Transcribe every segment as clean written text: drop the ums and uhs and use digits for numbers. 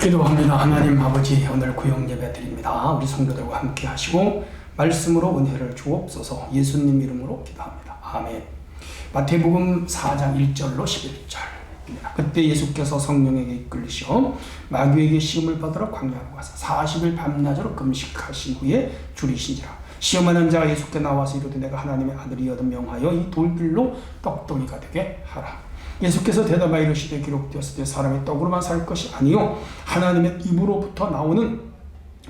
기도합니다. 하나님 아버지, 오늘 구역 예배 드립니다. 우리 성도들과 함께 하시고 말씀으로 은혜를 주옵소서. 예수님 이름으로 기도합니다. 아멘. 마태복음 4장 1절로 11절입니다. 그때 예수께서 성령에게 이끌리시어 마귀에게 시험을 받으러 광야로 가서 40일 밤낮으로 금식하신 후에 줄이신지라. 시험하는 자가 예수께 나와서 이르되 내가 하나님의 아들이여도 명하여 이 돌들로 떡덩이가 되게 하라. 예수께서 대답하여 이르시되 기록되었을 때 사람이 떡으로만 살 것이 아니요 하나님의 입으로부터 나오는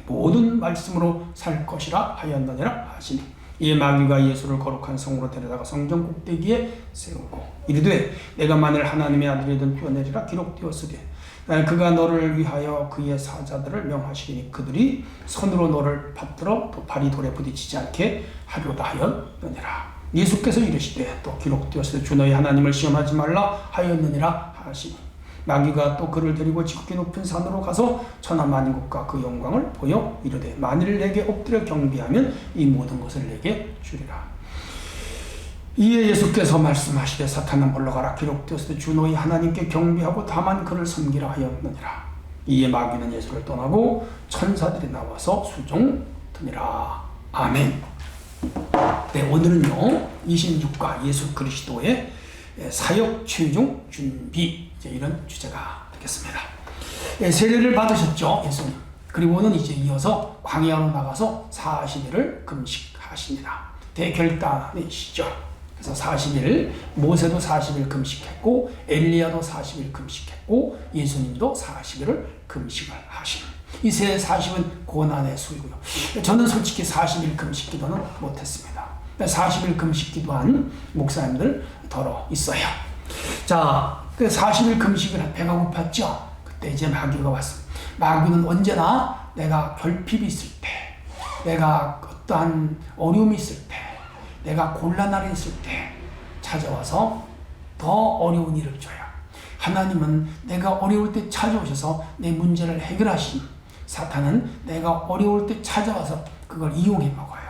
모든 말씀으로 살 것이라 하였느니라 하시니, 이에 마귀가 예수를 거룩한 성으로 데려다가 성전 꼭대기에 세우고 이르되 내가 만일 하나님의 아들이든 뛰어내리라. 기록되었으되 그가 너를 위하여 그의 사자들을 명하시니 그들이 손으로 너를 받들어 또 발이 돌에 부딪히지 않게 하려다 하였느니라. 예수께서 이르시되 또 기록되었으되 주 너희 하나님을 시험하지 말라 하였느니라 하시니, 마귀가 또 그를 데리고 지극히 높은 산으로 가서 천하 만국과 그 영광을 보여 이르되 만일 내게 엎드려 경배하면 이 모든 것을 내게 주리라. 이에 예수께서 말씀하시되 사탄아 물러가라. 기록되었으되 주 너희 하나님께 경배하고 다만 그를 섬기라 하였느니라. 이에 마귀는 예수를 떠나고 천사들이 나와서 수종드니라. 아멘. 네, 오늘은요 26과 예수 그리스도의 사역 최종 준비, 이런 주제가 되겠습니다. 세례를 받으셨죠, 예수님. 그리고는 이제 이어서 광야로 나가서 40일을 금식하십니다. 대결단이시죠. 그래서 40일, 모세도 40일 금식했고 엘리야도 40일 금식했고 예수님도 40일을 금식을 하십니다. 이 세 40은 고난의 수이고요. 저는 솔직히 40일 금식 기도는 못했습니다. 40일 금식 기도한 목사님들 더러 있어요. 자, 그 40일 금식을 배가 고팠죠. 그때 이제 마귀가 왔습니다. 마귀는 언제나 내가 결핍이 있을 때, 내가 어떠한 어려움이 있을 때, 내가 곤란함이 있을 때 찾아와서 더 어려운 일을 줘요. 하나님은 내가 어려울 때 찾아오셔서 내 문제를 해결하신, 사탄은 내가 어려울 때 찾아와서 그걸 이용해 먹어요.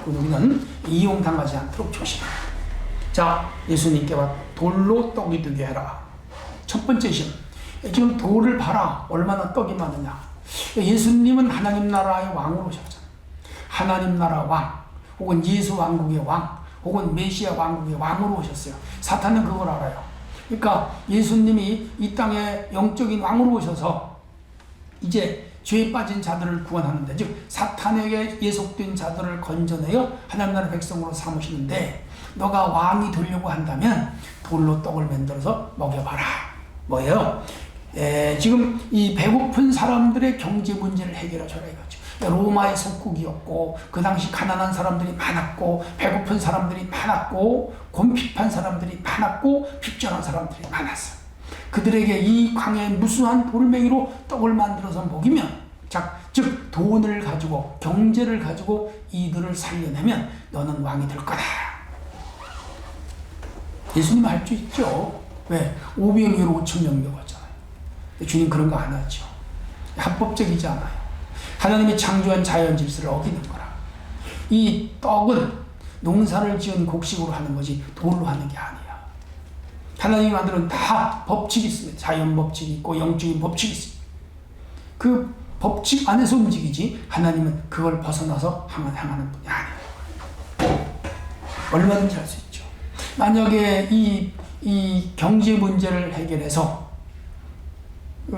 우리는 이용당하지 않도록 조심해요. 자, 예수님께 돌로 떡이 되게 해라. 첫 번째 시험. 지금 돌을 봐라. 얼마나 떡이 많으냐. 예수님은 하나님 나라의 왕으로 오셨잖아요. 하나님 나라 왕, 혹은 예수 왕국의 왕, 혹은 메시아 왕국의 왕으로 오셨어요. 사탄은 그걸 알아요. 그러니까 예수님이 이 땅에 영적인 왕으로 오셔서 이제 죄에 빠진 자들을 구원하는데, 즉 사탄에게 예속된 자들을 건져내어 하나님 나라 백성으로 삼으시는데, 너가 왕이 되려고 한다면 돌로 떡을 만들어서 먹여봐라. 뭐예요? 지금 이 배고픈 사람들의 경제 문제를 해결해줘라 이거죠. 로마의 속국이었고 그 당시 가난한 사람들이 많았고 배고픈 사람들이 많았고 곤핍한 사람들이 많았고 핍절한 사람들이 많았어. 그들에게 이 광야에 무수한 돌멩이로 떡을 만들어서 먹이면, 즉 돈을 가지고 경제를 가지고 이들을 살려내면 너는 왕이 될 거다. 예수님 할 수 있죠. 왜? 500명 5,000명 먹었잖아요. 주님 그런 거 안 하죠. 합법적이지 않아요. 하나님이 창조한 자연 질서를 어기는 거라. 이 떡은 농사를 지은 곡식으로 하는 거지 돌로 하는 게 아니야. 하나님이 만드는 다 법칙이 있습니다. 자연 법칙이 있고 영적인 법칙이 있습니다. 그 법칙 안에서 움직이지 하나님은 그걸 벗어나서 향하는 분이 아니에요. 얼마든지 할 수 있죠. 만약에 이 경제 문제를 해결해서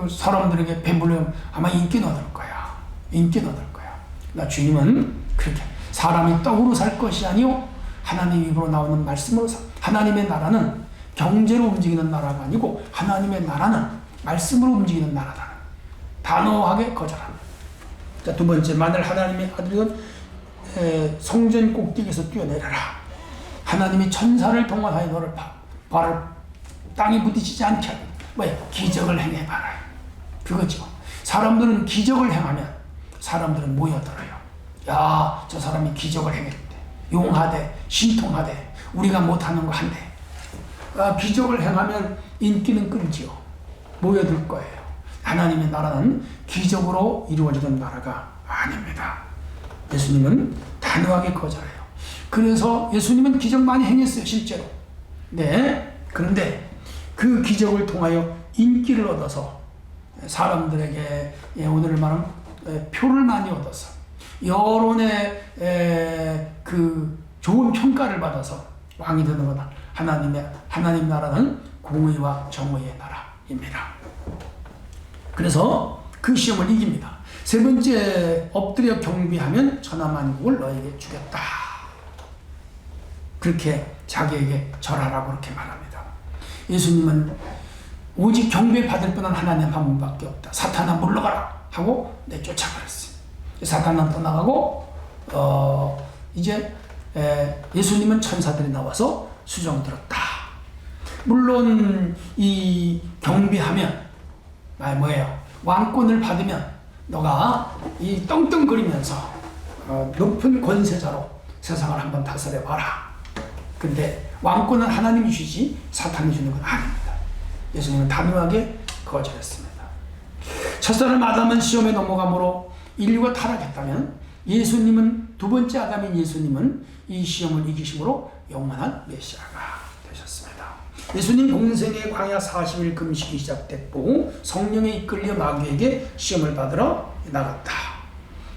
사람들에게 배불르면 아마 인기는 얻을 거야. 인기는 얻을 거야. 나 주님은 그렇게 사람이 떡으로 살 것이 아니요 하나님 입으로 나오는 말씀으로 하나님의 나라는 경제로 움직이는 나라가 아니고 하나님의 나라는 말씀으로 움직이는 나라다. 단호하게 거절합니다. 자, 두 번째, 만일 하나님의 아들이든 성전 꼭대기에서 뛰어내려라. 하나님이 천사를 동원하여 너를 발을 땅에 부딪히지 않게 하고, 왜? 기적을 행해봐라. 그거죠. 사람들은 기적을 행하면 사람들은 모여들어요. 야, 저 사람이 기적을 행했대. 용하대, 신통하대, 우리가 못하는 거 한대. 기적을 행하면 인기는 끊지요. 모여들 거예요. 하나님의 나라는 기적으로 이루어지는 나라가 아닙니다. 예수님은 단호하게 거절해요. 그래서 예수님은 기적 많이 행했어요, 실제로. 네. 그런데 그 기적을 통하여 인기를 얻어서 사람들에게 오늘 말하면 표를 많이 얻어서 여론의 그 좋은 평가를 받아서 왕이 되는 거다. 하나님 나라는 공의와 정의의 나라입니다. 그래서 그 시험을 이깁니다. 세 번째, 엎드려 경배하면 천하만국을 너에게 주겠다. 그렇게 자기에게 절하라고 그렇게 말합니다. 예수님은 오직 경배받을 분은 하나님 한 분밖에 없다. 사탄아 물러가라 하고 내쫓아버렸어요. 사탄은 떠나가고 이제 예수님은 천사들이 나와서 수종 들었다. 물론 이 경배하면 뭐예요? 왕권을 받으면 너가 이 떵떵거리면서 높은 권세자로 세상을 한번 다스려 봐라. 근데 왕권은 하나님이 주지 사탄이 주는 건 아닙니다. 예수님은 단호하게 거절했습니다. 첫사람 아담은 시험에 넘어감으로 인류가 타락했다면 예수님은, 두 번째 아담인 예수님은 이 시험을 이기심으로 영원한 메시아가 되셨습니다. 예수님 공생의 광야 40일 금식이 시작됐고 성령에 이끌려 마귀에게 시험을 받으러 나갔다.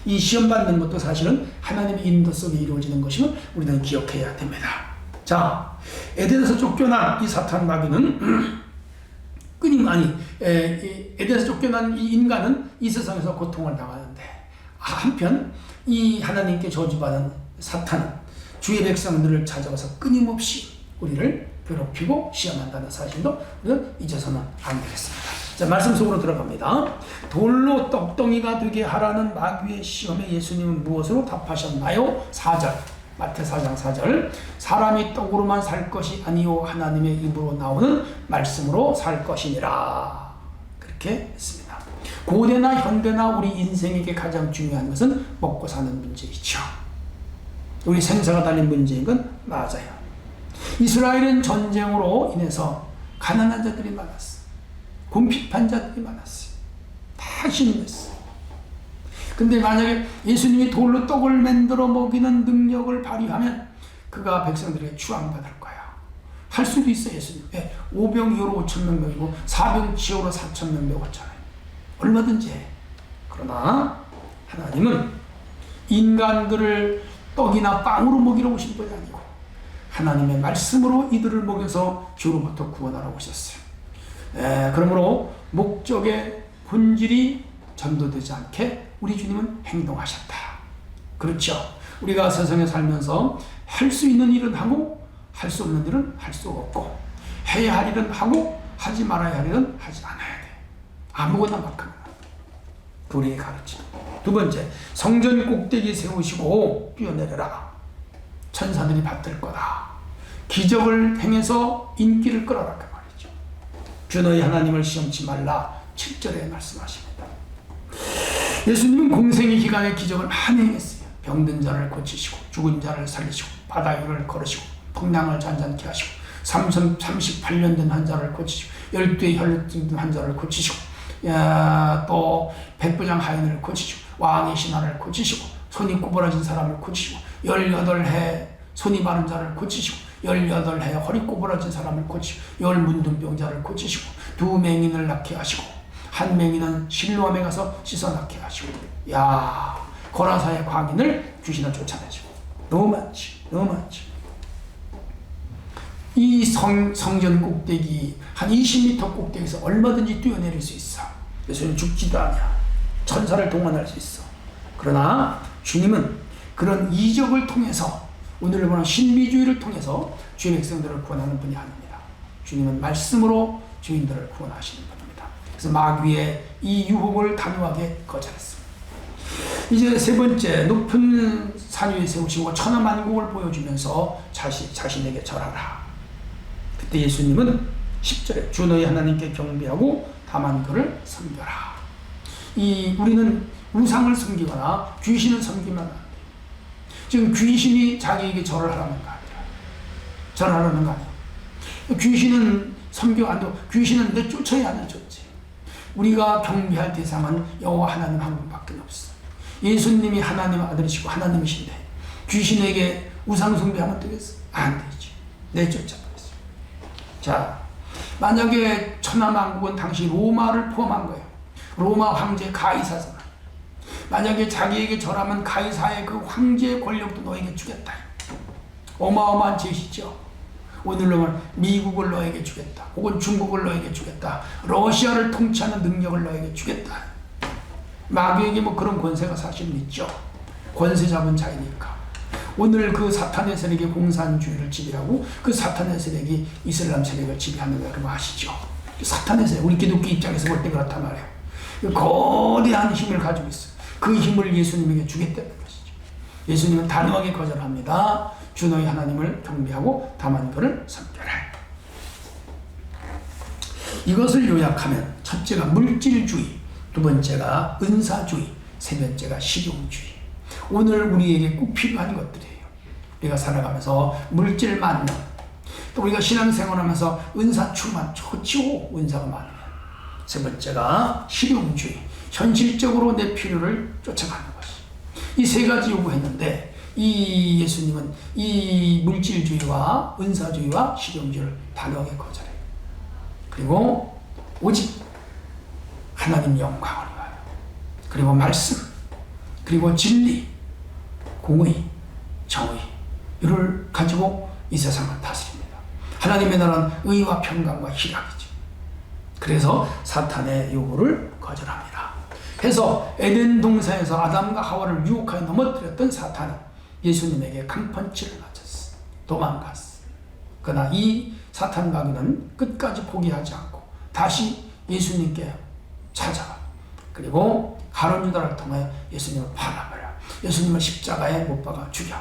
이 시험 받는 것도 사실은 하나님의 인도 속에 이루어지는 것임을 우리는 기억해야 됩니다. 자, 에덴에서 쫓겨난 이 사탄 마귀는 에덴에서 쫓겨난 이 인간은 이 세상에서 고통을 당하는데, 한편 이 하나님께 저주받은 사탄은 주의 백성들을 찾아와서 끊임없이 우리를 괴롭히고 시험한다는 사실도 우리는 잊어서는 안 되겠습니다. 자, 말씀 속으로 들어갑니다. 돌로 떡덩이가 되게 하라는 마귀의 시험에 예수님은 무엇으로 답하셨나요? 4절, 마태 4장 4절. 사람이 떡으로만 살 것이 아니요 하나님의 입으로 나오는 말씀으로 살 것이니라. 그렇게 했습니다. 고대나 현대나 우리 인생에게 가장 중요한 것은 먹고 사는 문제이죠. 우리 생사가 달린 문제인 건 맞아요. 이스라엘은 전쟁으로 인해서 가난한 자들이 많았어요. 궁핍한 자들이 많았어요. 다 힘냈어요. 근데 만약에 예수님이 돌로 떡을 만들어 먹이는 능력을 발휘하면 그가 백성들에게 추앙받을 거야. 할 수도 있어요, 예수님. 5병 이후로 5,000명 먹이고 4병 지후로 4,000명 먹었잖아요. 얼마든지 해. 그러나 하나님은 인간들을 떡이나 빵으로 먹이러 오신 분이 아니고 하나님의 말씀으로 이들을 먹여서 죄로부터 구원하러 오셨어요. 그러므로 목적의 본질이 전도되지 않게 우리 주님은 행동하셨다. 그렇죠. 우리가 세상에 살면서 할 수 있는 일은 하고 할 수 없는 일은 할 수 없고, 해야 할 일은 하고 하지 말아야 할 일은 하지 않아야 돼. 아무거나 막 하면 안 돼. 우리의 가르침. 두 번째, 성전 꼭대기 세우시고 뛰어내려라. 천사들이 받들 거다. 기적을 행해서 인기를 끌어라 그 말이죠. 주 너희 하나님을 시험치 말라 7절에 말씀하십니다. 예수님은 공생의 기간에 기적을 많이 행했어요. 병든 자를 고치시고 죽은 자를 살리시고 바다 위를 걸으시고 풍랑을 잔잔케 하시고 38년 된 환자를 고치시고 12의 혈루증 든 환자를 고치시고 또 백부장 하인을 고치시고 왕의 신하를 고치시고 손이 구부러진 사람을 고치시고 18해 손이 마른 자를 고치시고 18해 허리 구부러진 사람을 고치시고 10문둥병자를 고치시고 2맹인을 낳게 하시고 1맹인은 실로암에 가서 씻어 낳게 하시고, 고라사의 광인을 귀신을 쫓아내시고. 너무 많지. 이 성전 꼭대기 한 20m 꼭대기에서 얼마든지 뛰어내릴 수 있어. 예수님 죽지도 않아. 천사를 동원할 수 있어. 그러나 주님은 그런 이적을 통해서, 오늘 보는 신비주의를 통해서 주의 백성들을 구원하는 분이 아닙니다. 주님은 말씀으로 주인들을 구원하시는 분입니다. 그래서 마귀의 이 유혹을 단호하게 거절했습니다. 이제 세 번째, 높은 산 위에 세우시고 천하만국을 보여주면서 자신에게 절하라. 그때 예수님은 10절에 주 너희 하나님께 경배하고 다만 그를 섬겨라. 우리는 우상을 섬기거나 귀신을 섬기면 안 돼. 지금 귀신이 자기에게 절을 하라는 거 아니야. 절하라는 거 아니야. 귀신은 섬겨 안 되고 귀신은 내쫓아야 안 내쫓지. 우리가 경배할 대상은 여호와 하나님 한 분밖에 없어. 예수님이 하나님의 아들이시고 하나님이신데 귀신에게 우상 숭배하면 되겠어? 안 되지. 내쫓아버렸어. 자, 만약에 천하만국은 당시 로마를 포함한 거예요. 로마 황제 가이사잖아. 만약에 자기에게 절하면 가이사의 그 황제의 권력도 너에게 주겠다. 어마어마한 제시죠. 오늘로 말하면 미국을 너에게 주겠다. 혹은 중국을 너에게 주겠다. 러시아를 통치하는 능력을 너에게 주겠다. 마귀에게 뭐 그런 권세가 사실은 있죠. 권세 잡은 자이니까. 오늘 그 사탄의 세력이 공산주의를 지배하고 그 사탄의 세력이 이슬람 세력을 지배하는 거 여러분 아시죠? 사탄의 세력, 우리 기독교 입장에서 볼 때 그렇단 말이에요. 거대한 힘을 가지고 있어요. 그 힘을 예수님에게 주겠다는 것이죠. 예수님은 단호하게 거절합니다. 주 너희 하나님을 경배하고 다만 그를 섬겨라. 이것을 요약하면 첫째가 물질주의, 두 번째가 은사주의, 세 번째가 실용주의. 오늘 우리에게 꼭 필요한 것들이에요. 우리가 살아가면서 물질 많으면, 또 우리가 신앙생활하면서 은사 충만, 좋지요. 은사가 많으면. 세 번째가 실용주의, 현실적으로 내 필요를 쫓아가는 것이. 이 세 가지 요구했는데 이 예수님은 이 물질주의와 은사주의와 실용주의를 단호하게 거절해요. 그리고 오직 하나님 영광을 위하여, 그리고 말씀, 그리고 진리, 공의, 정의 이를 가지고 이 세상을 다스립니다. 하나님의 나라는 의와 평강과 희락이죠. 그래서 사탄의 요구를 거절합니다. 그래서 에덴 동산에서 아담과 하와를 유혹하여 넘어뜨렸던 사탄은 예수님에게 강펀치를 맞았어. 도망갔어. 그러나 이 사탄 마귀는 끝까지 포기하지 않고 다시 예수님께 찾아가. 그리고 가룟 유다를 통해 예수님을 팔아버려. 예수님을 십자가에 못 박아 죽여.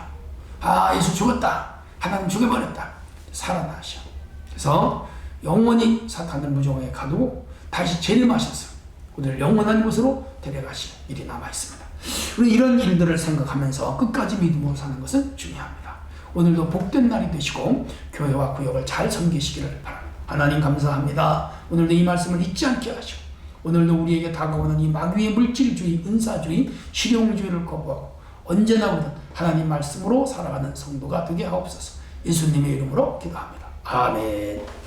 아, 예수 죽었다. 하나님 죽여버렸다. 살아나셔. 그래서 영원히 사탄을 무정하게 가두고 다시 재림하셔서 우리를 영원한 곳으로 데려가실 일이 남아있습니다. 우리 이런 일들을 생각하면서 끝까지 믿음으로 사는 것은 중요합니다. 오늘도 복된 날이 되시고 교회와 구역을 잘 섬기시기를 바랍니다. 하나님 감사합니다. 오늘도 이 말씀을 잊지 않게 하시고 오늘도 우리에게 다가오는 이 마귀의 물질주의, 은사주의, 실용주의를 거부하고 언제나 우리는 하나님 말씀으로 살아가는 성도가 되게 하옵소서. 예수님의 이름으로 기도합니다. 아멘.